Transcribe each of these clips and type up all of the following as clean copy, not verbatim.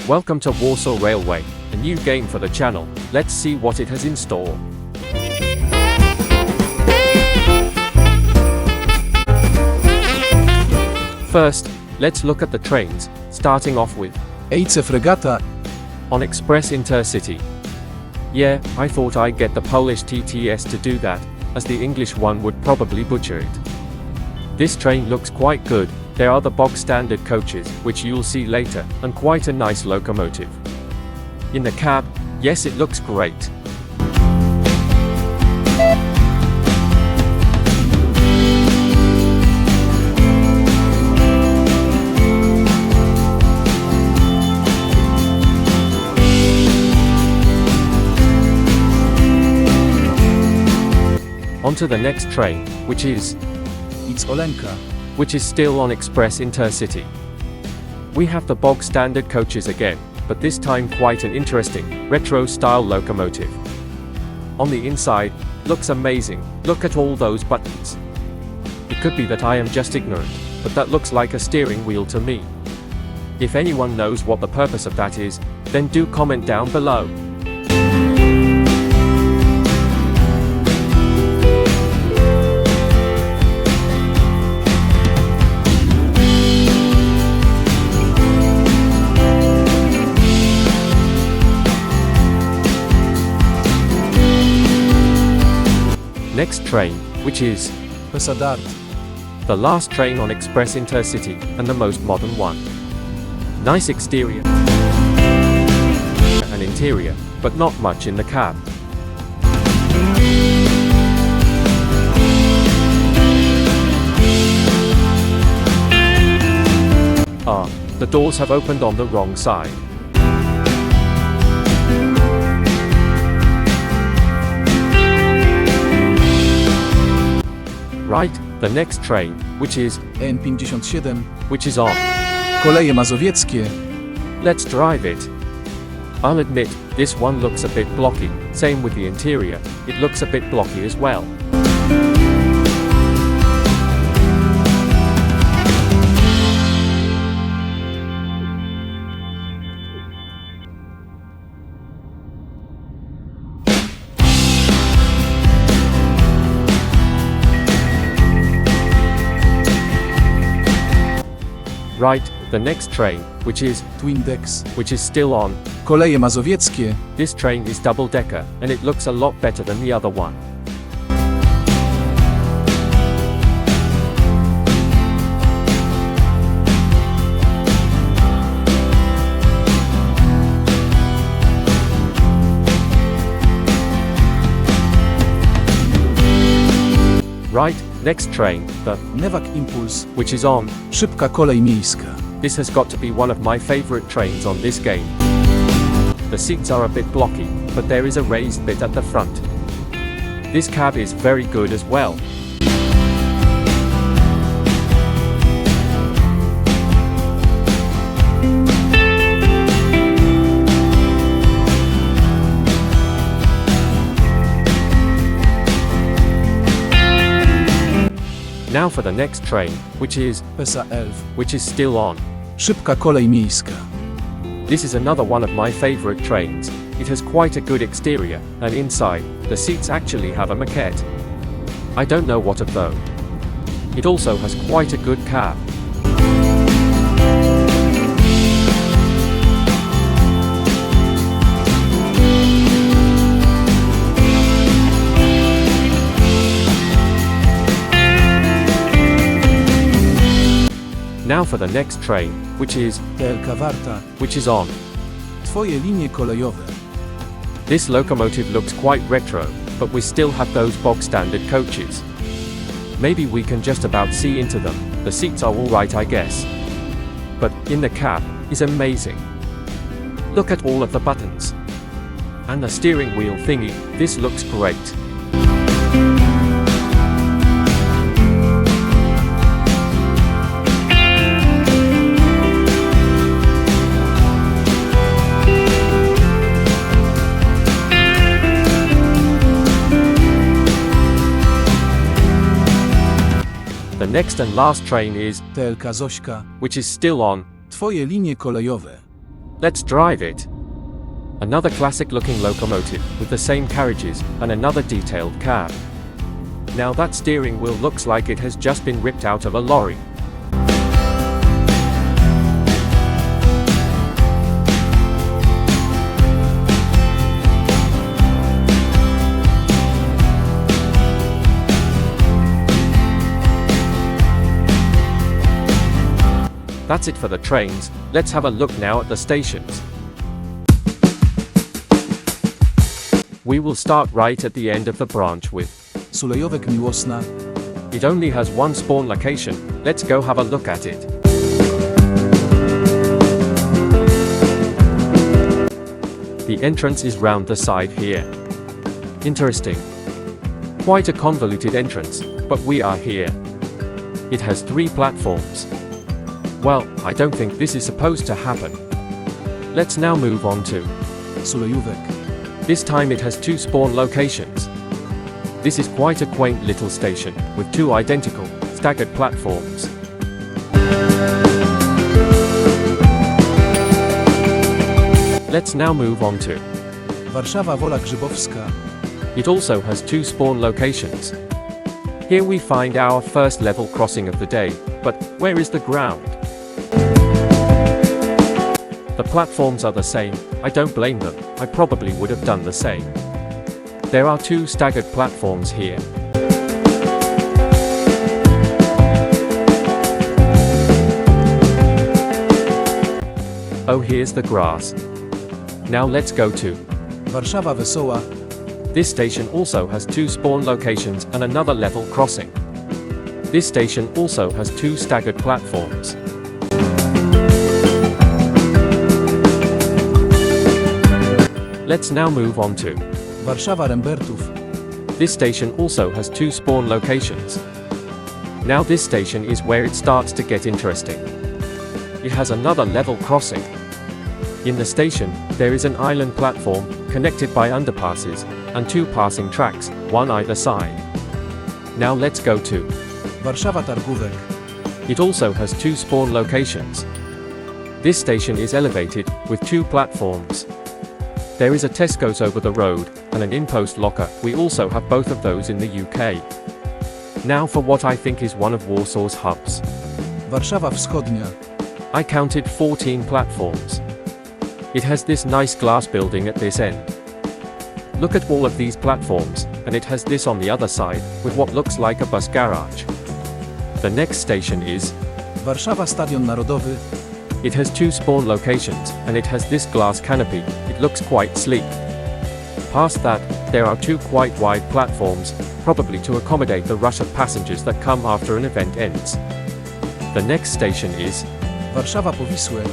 Welcome to Warsaw Railway, a new game for the channel. Let's see what it has in store. First, let's look at the trains, starting off with ahhh Fregata. on Express Intercity. Yeah, I thought I'd get the Polish TTS to do that, as the English one would probably butcher it. This train looks quite good. There are the box standard coaches, which you'll see later, and quite a nice locomotive. In the cab, yes, it looks great. On to the next train, which is It's Olenka. which is still on Express Intercity. We have the bog standard coaches again, but this time quite an interesting, retro-style locomotive. On the inside, looks amazing. Look at all those buttons. It could be that I am just ignorant, but that looks like a steering wheel to me. If anyone knows what the purpose of that is, then do comment down below. Next train, which is Pesadart. the last train on Express Intercity, and the most modern one. Nice exterior and interior, but not much in the cab. The doors have opened on the wrong side. Right, the next train, which is N57. on. Koleje mazowieckie. Let's drive it. I'll admit, this one looks a bit blocky, same with the interior, it looks a bit blocky as well. Right, the next train, which is Twindex. still on. Koleje mazowieckie. This train is double-decker, and it looks a lot better than the other one. Right, next train, the Newak Impuls. which is on. Szybka kolej miejska. This has got to be one of my favorite trains on this game. The seats are a bit blocky, but there is a raised bit at the front. This cab is very good as well. Now for the next train, which is PESA-11. still on. Szybka kolej miejska. This is another one of my favorite trains. It has quite a good exterior, and inside, the seats actually have a maquette. I don't know what of though. It also has quite a good cab. Now for the next train, which is TLK Warta. on. Twoje linie kolejowe. This locomotive looks quite retro, but we still have those bog standard coaches. Maybe we can just about see into them. The seats are alright, I guess. But in the cab is amazing. Look at all of the buttons. And the steering wheel thingy, this looks great. The next and last train is TLK Zośka. which is still on. Twoje linie kolejowe. Let's drive it. Another classic-looking locomotive with the same carriages and another detailed cab. Now that steering wheel looks like it has just been ripped out of a lorry. That's it for the trains. Let's have a look now at the stations. We will start right at the end of the branch with Sulejówek Miłosna. it only has one spawn location. Let's go have a look at it. The entrance is round the side here. Interesting. Quite a convoluted entrance, but we are here. It has 3 platforms. Well, I don't think this is supposed to happen. Let's now move on to Sulejówek. this time it has 2 spawn locations. This is quite a quaint little station, with 2 identical, staggered platforms. Let's now move on to Warszawa Wola Grzybowska. it also has 2 spawn locations. Here we find our first level crossing of the day, but where is the ground? The platforms are the same. I don't blame them. I probably would have done the same. There are 2 staggered platforms here. Oh, here's the grass. Now let's go to Warszawa Wesoła. this station also has 2 spawn locations and another level crossing. This station also has 2 staggered platforms. Let's now move on to Warszawa Rembertów. this station also has 2 spawn locations. Now this station is where it starts to get interesting. It has another level crossing. In the station, there is an island platform, connected by underpasses, and 2 passing tracks, one either side. Now let's go to Warszawa Targówek. it also has 2 spawn locations. This station is elevated, with 2 platforms. There is a Tesco's over the road, and an InPost locker. We also have both of those in the UK. Now for what I think is one of Warsaw's hubs. Warszawa Wschodnia. I counted 14 platforms. It has this nice glass building at this end. Look at all of these platforms, and it has this on the other side, with what looks like a bus garage. The next station is Warszawa Stadion Narodowy. it has 2 spawn locations, and it has this glass canopy. It looks quite sleek. Past that, there are 2 quite wide platforms, probably to accommodate the rush of passengers that come after an event ends. The next station is Warszawa Powisłe.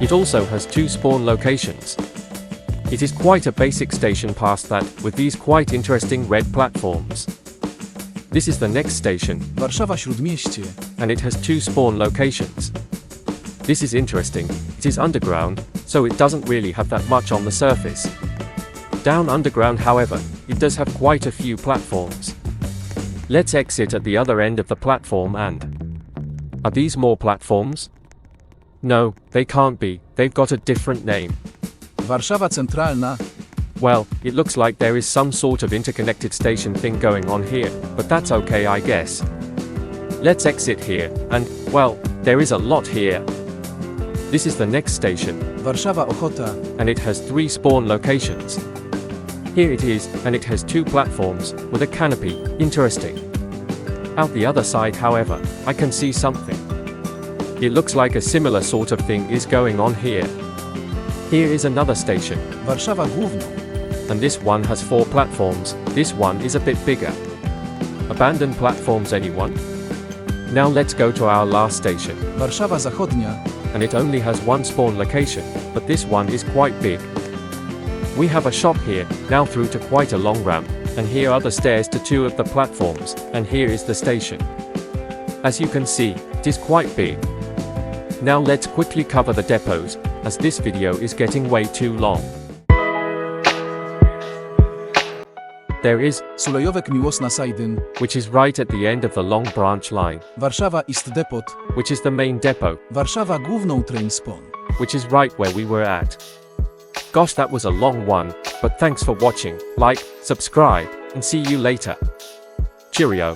it also has 2 spawn locations. It is quite a basic station past that, with these quite interesting red platforms. This is the next station, Warszawa Śródmieście. and it has 2 spawn locations. This is interesting. It is underground, so it doesn't really have that much on the surface. Down underground, however, it does have quite a few platforms. Let's exit at the other end of the platform and are these more platforms? No, they can't be. They've got a different name. Warszawa Centralna. Well, it looks like there is some sort of interconnected station thing going on here, but that's okay, I guess. Let's exit here, and, well, there is a lot here. This is the next station, Warszawa Ochota. and it has 3 spawn locations. Here it is, and it has 2 platforms, with a canopy. Interesting. Out the other side, however, I can see something. It looks like a similar sort of thing is going on here. Here is another station, Warszawa Główna. and this one has 4 platforms. This one is a bit bigger. Abandoned platforms, anyone? Now let's go to our last station, Warszawa Zachodnia. and it only has 1 spawn location, but this one is quite big. We have a shop here, now through to quite a long ramp, and here are the stairs to 2 of the platforms, and here is the station. As you can see, it is quite big. Now let's quickly cover the depots, as this video is getting way too long. There is, Sulejówek Miłosna Sajdyn. which is right at the end of the long branch line, Warszawa East Depot. which is the main depot. Warszawa Główną Train Spawn. which is right where we were at. Gosh, that was a long one, but thanks for watching. Like, subscribe, and see you later. Cheerio.